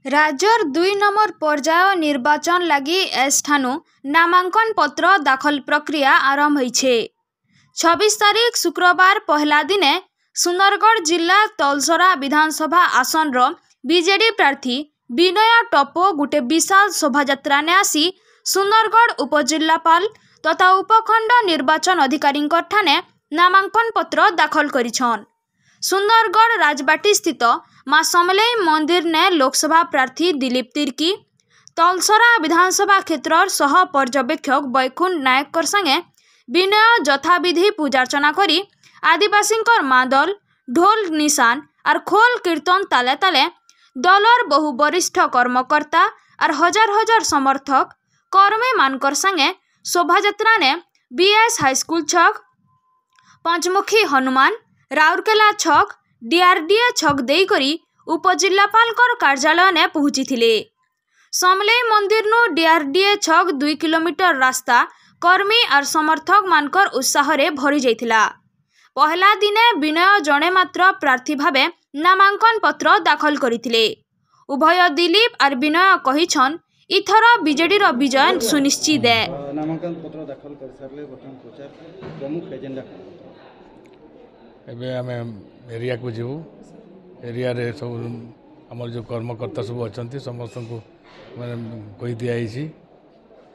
राज्यर 2 नंबर पर्याय निर्वाचन लगी एठानु नामांकन पत्र दाखल प्रक्रिया आरंभ होइछे। 26 तारीख शुक्रवार पहला दिने सुंदरगढ़ जिला तलसरा विधानसभा आसन रो बीजेडी प्रार्थी विनय टप्पो गुटे विशाल शोभायात्रा ने आसी सुंदरगढ़ उपजिल्लापाल तथा उपखंड निर्वाचन अधिकारी ठाने नामांकन पत्र दाखल करिछन। सुंदरगढ़ राजबाटी स्थित मां समलेई मंदिर ने लोकसभा प्रार्थी दिलीप तिर्की, तलसरा विधानसभा क्षेत्र सह पर्यवेक्षक बैकुंठ नायक संगे विनय यथाविधि पूजार्चना करी आदिवासी मादल ढोल निशान और खोल कीर्तन ताले ताले दलर बहु वरिष्ठ कर्मकर्ता और हजार हजार समर्थक कर्मी मानकर संगे शोभायात्रा ने बीएस हाईस्कूल छक, पंचमुखी हनुमान राउरकेला छक, डीआरडीए छक देई करी उपजिल्लापाल कार्यालय ने पहुंची थिले। समलेई मंदिर नु डीआरडीए छक 2 किलोमीटर रास्ता कर्मी और समर्थक मानकर उत्साह रे भरी जाइथिला। पहला दिने विनय जणे मात्र प्रार्थी भावे नामांकन पत्र दाखल करिथिले। उभय दिलीप और विनय कहिछन इथर बीजेडी रो विजय सुनिश्चित है। नामांकन पत्र दाखल कर सारले बटन प्रचार प्रमुख एजेंडा एबे आम एरिया को जीवु एरिया रे सब हमर जो कर्मकर्ता सब अछंती समस्त को माने कहि दिया आइछि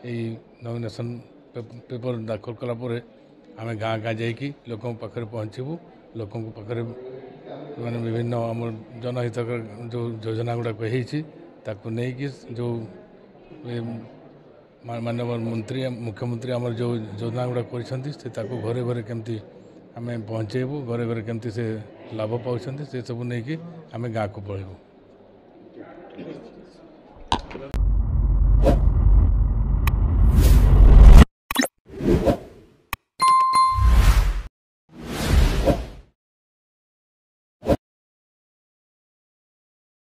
एई नॉमिनेशन पेपर दाखल कला परे आम गाँ गाँ जाइकी लोकों पाखरे पहुँचबू लोकों पाखरे माने विभिन्न हमर जनहित जो योजना गुड़ा कही ताकू नहीं कि जो माननीय मंत्री मुख्यमंत्री आम जो योजना गुड़ा कर घरे घरे केमती आम पहुँचेबू घरे घरे केमती से लाभ पाँच से सब नहीं कि आम गाँव को पलू।